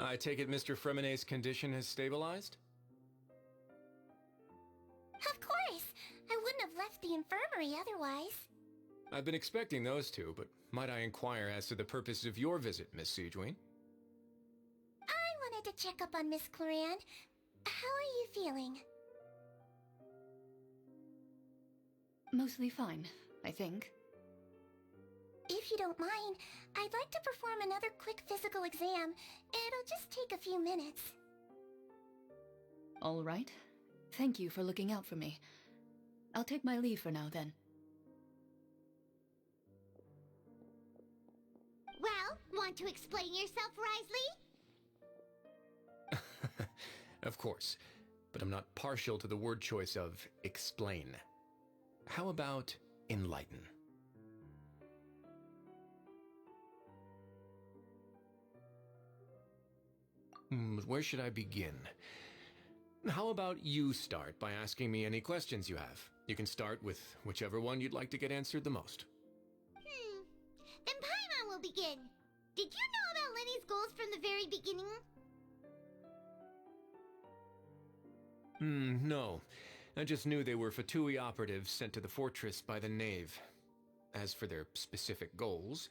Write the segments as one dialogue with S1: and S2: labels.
S1: I take it Mr. Fremonet's condition has stabilized?
S2: Of course! I wouldn't have left the infirmary otherwise.
S1: I've been expecting those two, but might I inquire as to the purpose of your visit, Miss Siegewien?
S2: I wanted to check up on Miss Cloran. How are you feeling?
S3: Mostly fine, I think.
S2: If you don't mind, I'd like to perform another quick physical exam. It'll just take a few minutes.
S3: All right. Thank you for looking out for me. I'll take my leave for now, then.
S4: Well, want to explain yourself, Risley?
S1: Of course, but I'm not partial to the word choice of explain. How about enlighten? Where should I begin? How about you start by asking me any questions you have? You can start with whichever one you'd like to get answered the most.
S4: Then Paimon will begin. Did you know about Lenny's goals from the very beginning?
S1: No. I just knew they were Fatui operatives sent to the fortress by the Knave. As for their specific goals,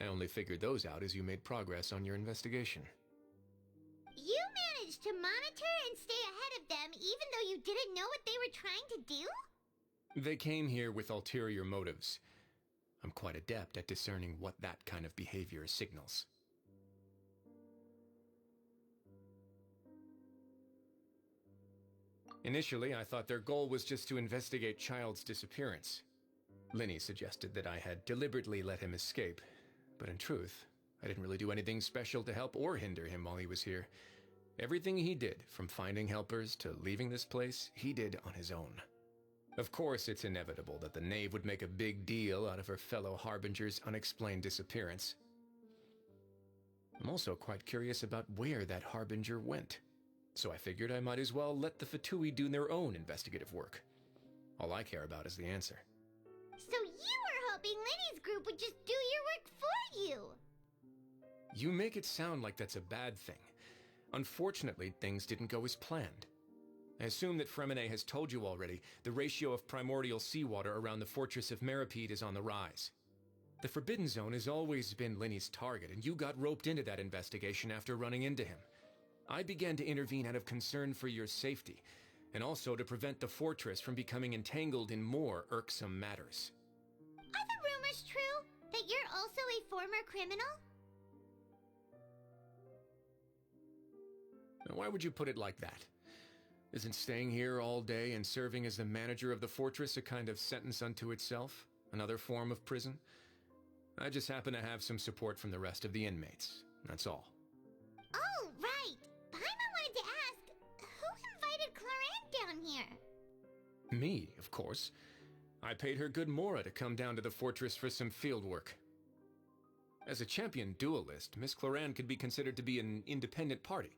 S1: I only figured those out as you made progress on your investigation.
S4: You managed to monitor and stay ahead of them even though you didn't know what they were trying to do?
S1: They came here with ulterior motives. I'm quite adept at discerning what that kind of behavior signals. Initially, I thought their goal was just to investigate Child's disappearance. Linny suggested that I had deliberately let him escape, but in truth, I didn't really do anything special to help or hinder him while he was here. Everything he did, from finding helpers to leaving this place, he did on his own. Of course, it's inevitable that the Knave would make a big deal out of her fellow Harbinger's unexplained disappearance. I'm also quite curious about where that Harbinger went, so I figured I might as well let the Fatui do their own investigative work. All I care about is the answer.
S4: So you were hoping Lenny's group would just do your work for you!
S1: You make it sound like that's a bad thing. Unfortunately, things didn't go as planned. I assume that Fremonet has told you already the ratio of primordial seawater around the fortress of Meripede is on the rise. The Forbidden Zone has always been Linny's target, and you got roped into that investigation after running into him. I began to intervene out of concern for your safety, and also to prevent the fortress from becoming entangled in more irksome matters.
S4: Are the rumors true? That you're also a former criminal?
S1: Now, why would you put it like that? Isn't staying here all day and serving as the manager of the fortress a kind of sentence unto itself? Another form of prison? I just happen to have some support from the rest of the inmates. That's all.
S4: Oh, right! Paimon wanted to ask, who invited Cloran down here?
S1: Me, of course. I paid her good mora to come down to the fortress for some field work. As a champion duelist, Miss Cloran could be considered to be an independent party.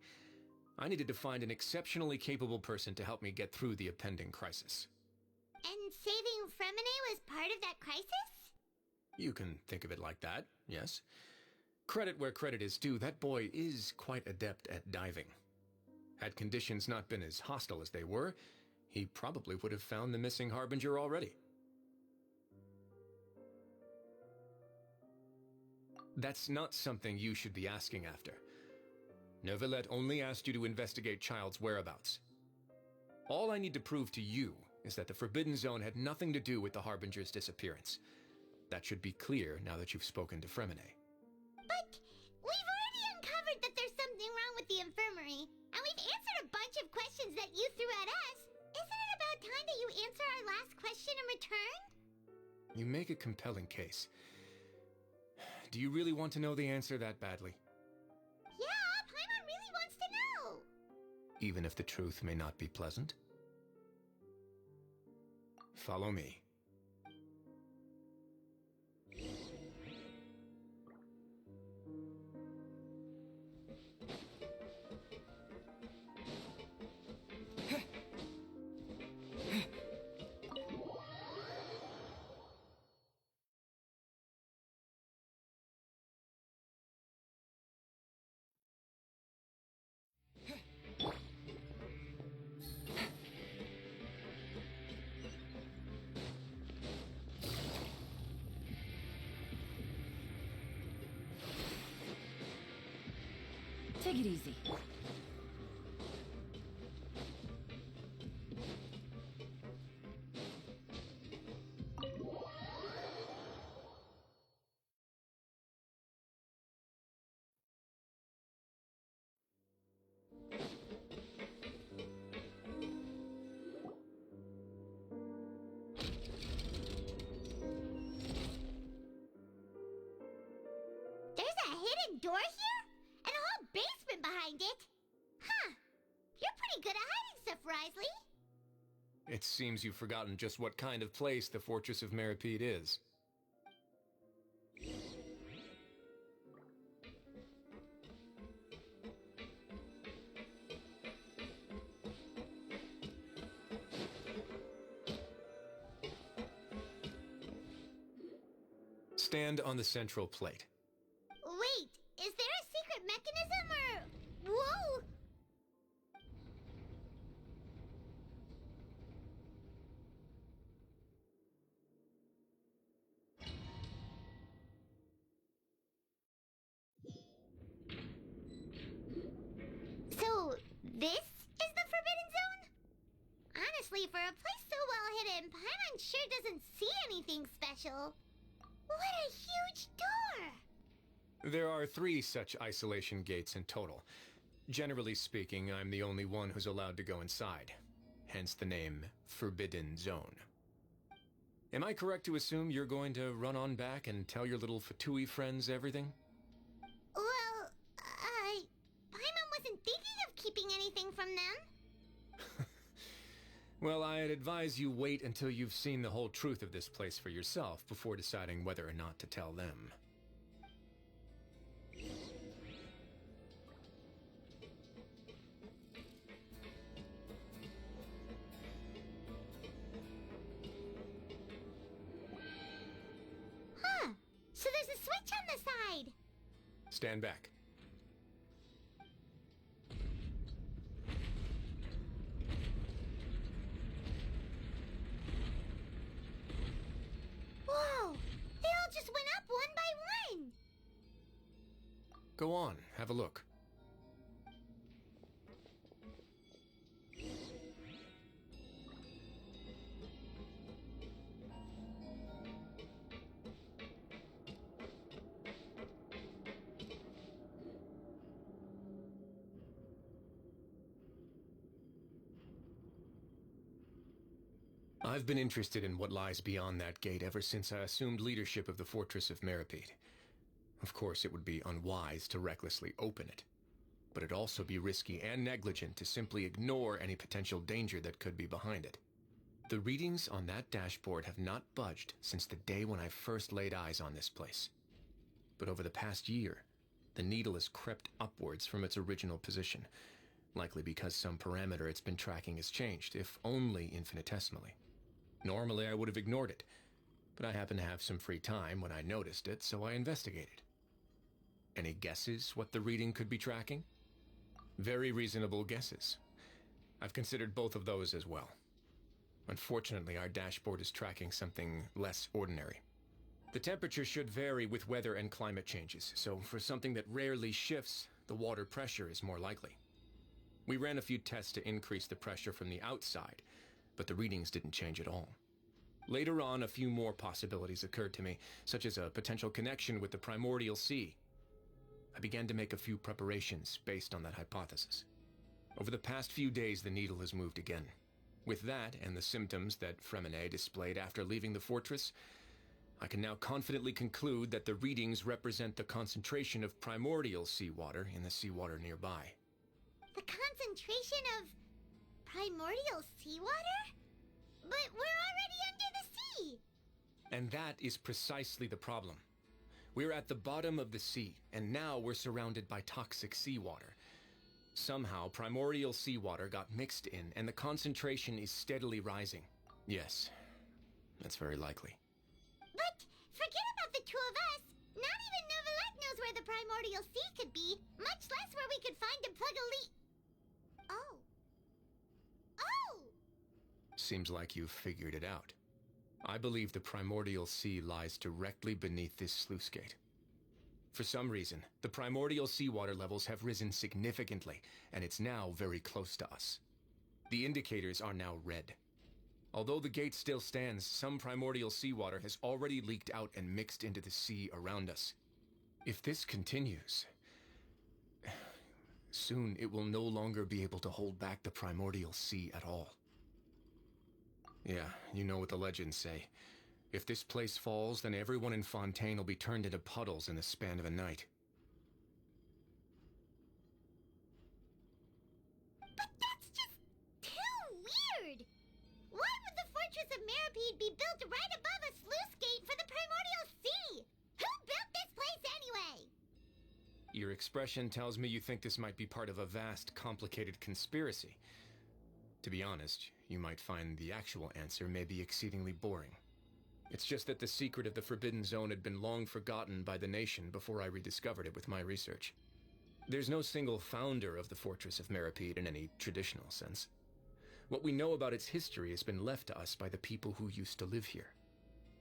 S1: I needed to find an exceptionally capable person to help me get through the impending crisis.
S4: And saving Fremonet was part of that crisis?
S1: You can think of it like that, yes. Credit where credit is due, that boy is quite adept at diving. Had conditions not been as hostile as they were, he probably would have found the missing Harbinger already. That's not something you should be asking after. Neuvillette only asked you to investigate Child's whereabouts. All I need to prove to you is that the Forbidden Zone had nothing to do with the Harbinger's disappearance. That should be clear now that you've spoken to Fremonet.
S4: But we've already uncovered that there's something wrong with the infirmary, and we've answered a bunch of questions that you threw at us. Isn't it about time that you answer our last question in return?
S1: You make a compelling case. Do you really want to know the answer that badly?
S4: Yeah, Paimon really wants to know!
S1: Even if the truth may not be pleasant? Follow me.
S3: Take it easy.
S4: There's a hidden door here? And a whole basement behind it? Huh. You're pretty good at hiding stuff, Risley.
S1: It seems you've forgotten just what kind of place the Fortress of Meripede is. Stand on the central plate.
S4: Wait, is there a secret mechanism or... Whoa! So, this is the Forbidden Zone? Honestly, for a place so well hidden, Paimon sure doesn't see anything special. What a huge door!
S1: There are 3 such isolation gates in total. Generally speaking, I'm the only one who's allowed to go inside. Hence the name Forbidden Zone. Am I correct to assume you're going to run on back and tell your little Fatui friends everything?
S4: Well, Paimon wasn't thinking of keeping anything from them.
S1: Well, I'd advise you wait until you've seen the whole truth of this place for yourself before deciding whether or not to tell them.
S4: Huh. So there's a switch on the side.
S1: Stand back.
S4: Whoa! They all just went up one by one.
S1: Go on, have a look. I've been interested in what lies beyond that gate ever since I assumed leadership of the Fortress of Meripede. Of course, it would be unwise to recklessly open it, but it'd also be risky and negligent to simply ignore any potential danger that could be behind it. The readings on that dashboard have not budged since the day when I first laid eyes on this place. But over the past year, the needle has crept upwards from its original position, likely because some parameter it's been tracking has changed, if only infinitesimally. Normally, I would have ignored it, but I happened to have some free time when I noticed it, so I investigated. Any guesses what the reading could be tracking? Very reasonable guesses. I've considered both of those as well. Unfortunately, our dashboard is tracking something less ordinary. The temperature should vary with weather and climate changes, so for something that rarely shifts, the water pressure is more likely. We ran a few tests to increase the pressure from the outside, but the readings didn't change at all. Later on, a few more possibilities occurred to me, such as a potential connection with the primordial sea. I began to make a few preparations based on that hypothesis. Over the past few days, the needle has moved again. With that, and the symptoms that Fremine displayed after leaving the fortress, I can now confidently conclude that the readings represent the concentration of primordial seawater in the seawater nearby.
S4: The concentration of primordial seawater? But we're already under the sea!
S1: And that is precisely the problem. We're at the bottom of the sea, and now we're surrounded by toxic seawater. Somehow, primordial seawater got mixed in, and the concentration is steadily rising. Yes, that's very likely.
S4: But forget about the two of us. Not even Novelette knows where the primordial sea could be, much less where we could find and plug a leak. Oh. Oh!
S1: Seems like you've figured it out. I believe the primordial sea lies directly beneath this sluice gate. For some reason, the primordial seawater levels have risen significantly, and it's now very close to us. The indicators are now red. Although the gate still stands, some primordial seawater has already leaked out and mixed into the sea around us. If this continues, soon it will no longer be able to hold back the primordial sea at all. Yeah, you know what the legends say. If this place falls, then everyone in Fontaine will be turned into puddles in the span of a night.
S4: But that's just too weird! Why would the Fortress of Meripede be built right above a sluice gate for the Primordial Sea? Who built this place anyway?
S1: Your expression tells me you think this might be part of a vast, complicated conspiracy. To be honest, you might find the actual answer may be exceedingly boring. It's just that the secret of the Forbidden Zone had been long forgotten by the nation before I rediscovered it with my research. There's no single founder of the Fortress of Meripede in any traditional sense. What we know about its history has been left to us by the people who used to live here.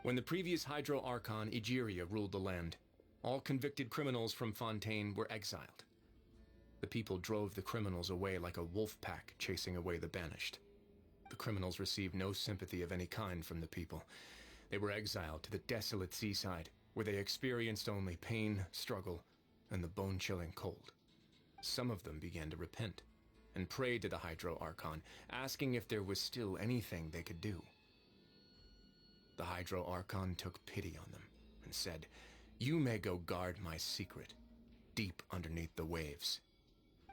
S1: When the previous Hydro Archon Egeria ruled the land, all convicted criminals from Fontaine were exiled. The people drove the criminals away like a wolf pack chasing away the banished. The criminals received no sympathy of any kind from the people. They were exiled to the desolate seaside, where they experienced only pain, struggle, and the bone-chilling cold. Some of them began to repent, and prayed to the Hydro Archon, asking if there was still anything they could do. The Hydro Archon took pity on them, and said, "You may go guard my secret, deep underneath the waves."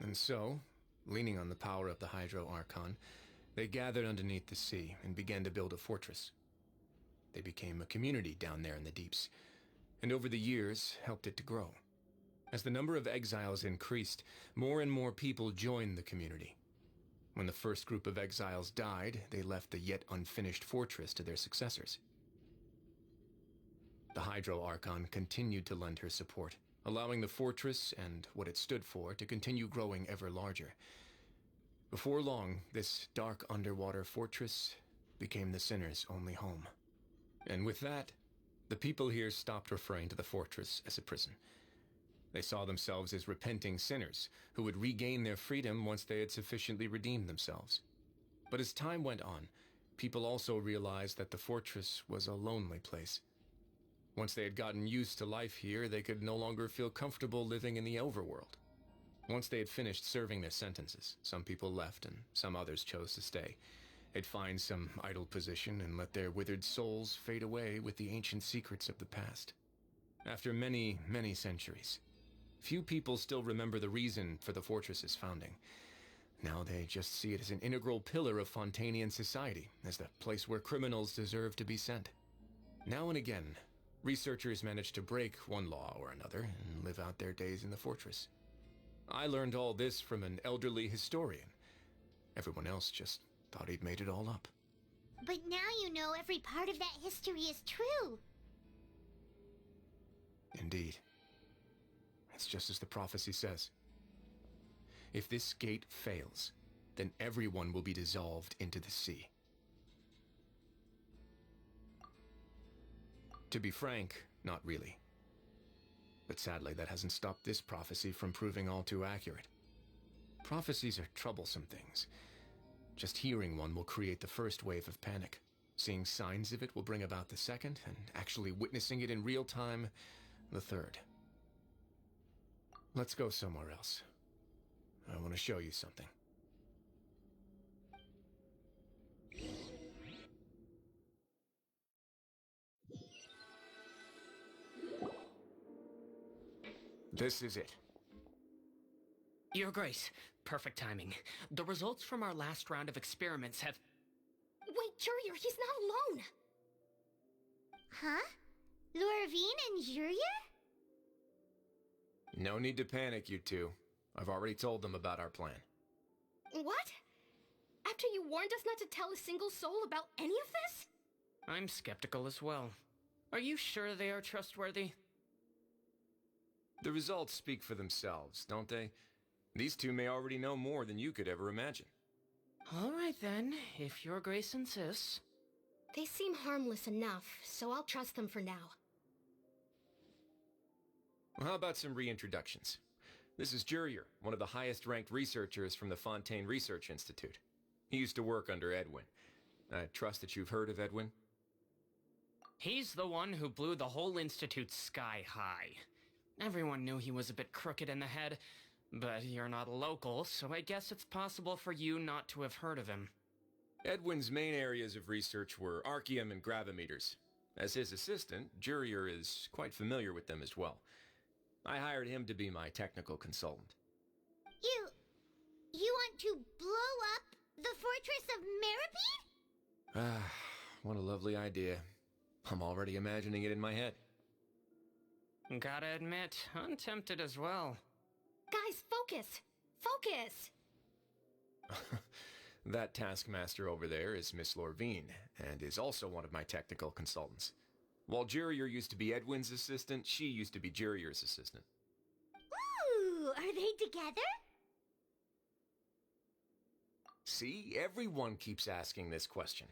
S1: And so, leaning on the power of the Hydro Archon, they gathered underneath the sea and began to build a fortress. They became a community down there in the deeps, and over the years helped it to grow. As the number of exiles increased, more and more people joined the community. When the first group of exiles died, they left the yet unfinished fortress to their successors. The Hydro Archon continued to lend her support, allowing the fortress and what it stood for to continue growing ever larger. Before long, this dark underwater fortress became the sinner's only home. And with that, the people here stopped referring to the fortress as a prison. They saw themselves as repenting sinners who would regain their freedom once they had sufficiently redeemed themselves. But as time went on, people also realized that the fortress was a lonely place. Once they had gotten used to life here, they could no longer feel comfortable living in the overworld. Once they had finished serving their sentences, some people left and some others chose to stay. They'd find some idle position and let their withered souls fade away with the ancient secrets of the past. After many, many centuries, few people still remember the reason for the fortress's founding. Now they just see it as an integral pillar of Fontainian society, as the place where criminals deserve to be sent. Now and again, researchers manage to break one law or another and live out their days in the fortress. I learned all this from an elderly historian. Everyone else just thought he'd made it all up.
S4: But now you know every part of that history is true.
S1: Indeed. It's just as the prophecy says. If this gate fails, then everyone will be dissolved into the sea. To be frank, not really. But sadly, that hasn't stopped this prophecy from proving all too accurate. Prophecies are troublesome things. Just hearing one will create the first wave of panic. Seeing signs of it will bring about the second, and actually witnessing it in real time, the third. Let's go somewhere else. I want to show you something. This is it.
S5: Your Grace, perfect timing. The results from our last round of experiments have...
S6: Wait, Jurier, he's not alone!
S4: Huh? Lorvine and Jurier?
S1: No need to panic, you two. I've already told them about our plan.
S6: What? After you warned us not to tell a single soul about any of this?
S5: I'm skeptical as well. Are you sure they are trustworthy?
S1: The results speak for themselves, don't they? These two may already know more than you could ever imagine.
S5: All right then, if Your Grace insists.
S6: They seem harmless enough, so I'll trust them for now.
S1: Well, how about some reintroductions? This is Jurier, one of the highest-ranked researchers from the Fontaine Research Institute. He used to work under Edwin. I trust that you've heard of Edwin?
S5: He's the one who blew the whole institute sky high. Everyone knew he was a bit crooked in the head, but you're not a local, so I guess it's possible for you not to have heard of him.
S1: Edwin's main areas of research were archaeum and gravimeters. As his assistant, Jurier is quite familiar with them as well. I hired him to be my technical consultant.
S4: You want to blow up the Fortress of Meripede?
S1: Ah, what a lovely idea. I'm already imagining it in my head.
S5: Gotta admit, I'm tempted as well.
S6: Guys, focus! Focus!
S1: That taskmaster over there is Miss Lorvine, and is also one of my technical consultants. While Jurier used to be Edwin's assistant, she used to be Jurier's assistant.
S4: Ooh, are they together?
S1: See, everyone keeps asking this question.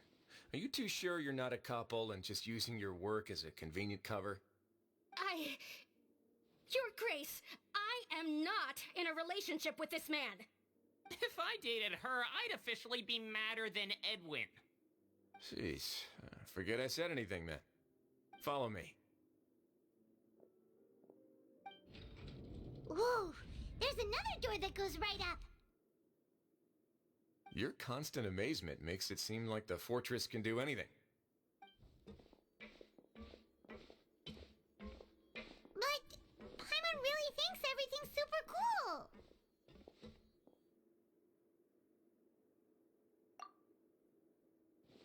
S1: Are you too sure you're not a couple and just using your work as a convenient cover?
S6: Your Grace, I am not in a relationship with this man.
S5: If I dated her, I'd officially be madder than Edwin.
S1: Jeez, forget I said anything then. Follow me.
S4: Whoa, there's another door that goes right up.
S1: Your constant amazement makes it seem like the fortress can do anything.
S4: But Paimon really thinks everything's super cool.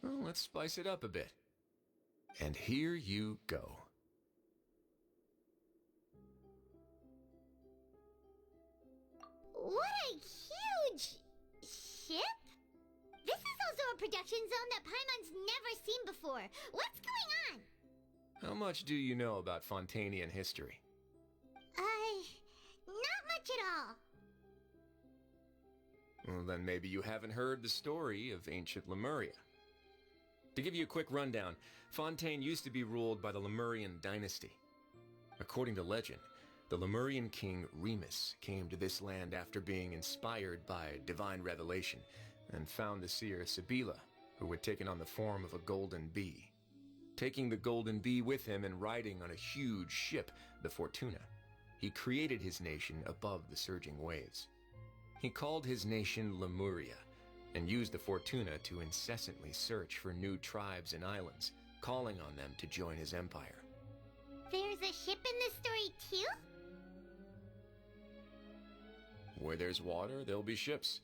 S1: Well, let's spice it up a bit. And here you go.
S4: What a huge ship? This is also a production zone that Paimon's never seen before. What's going on?
S1: How much do you know about Fontainian history?
S4: Not much at all.
S1: Well, then maybe you haven't heard the story of ancient Lemuria. To give you a quick rundown, Fontaine used to be ruled by the Lemurian dynasty. According to legend, the Lemurian king Remus came to this land after being inspired by divine revelation and found the seer Sibila, who had taken on the form of a golden bee. Taking the golden bee with him and riding on a huge ship, the Fortuna, he created his nation above the surging waves. He called his nation Lemuria, and used the Fortuna to incessantly search for new tribes and islands, calling on them to join his empire.
S4: There's a ship in this story too?
S1: Where there's water, there'll be ships.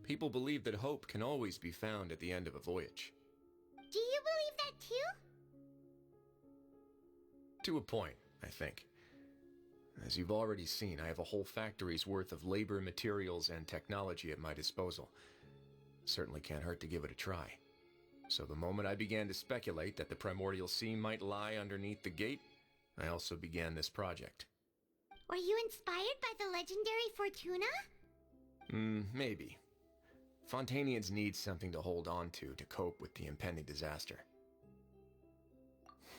S1: People believe that hope can always be found at the end of a voyage.
S4: Do you believe that too?
S1: To a point, I think. As you've already seen, I have a whole factory's worth of labor, materials, and technology at my disposal. Certainly can't hurt to give it a try. So the moment I began to speculate that the primordial sea might lie underneath the gate, I also began this project.
S4: Were you inspired by the legendary Fortuna?
S1: Maybe. Fontainians need something to hold on to cope with the impending disaster.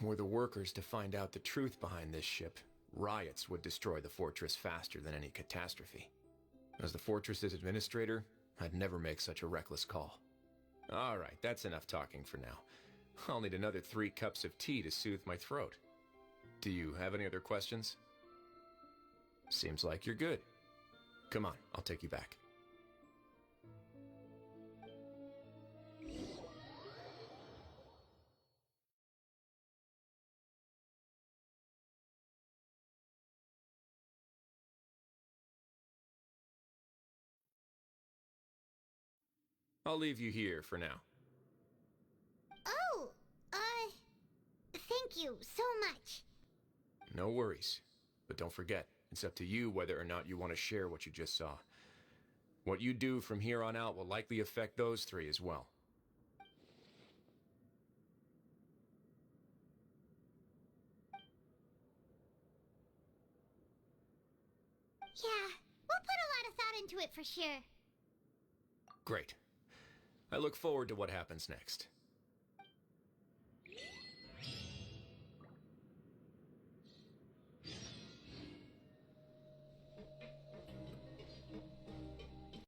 S1: Were the workers to find out the truth behind this ship, riots would destroy the fortress faster than any catastrophe. As the fortress's administrator, I'd never make such a reckless call. All right, that's enough talking for now. I'll need another 3 cups of tea to soothe my throat. Do you have any other questions? Seems like you're good. Come on, I'll take you back. I'll leave you here for now.
S4: Oh, thank you so much.
S1: No worries. But don't forget, it's up to you whether or not you want to share what you just saw. What you do from here on out will likely affect those 3 as well.
S4: Yeah, we'll put a lot of thought into it for sure.
S1: Great. I look forward to what happens next.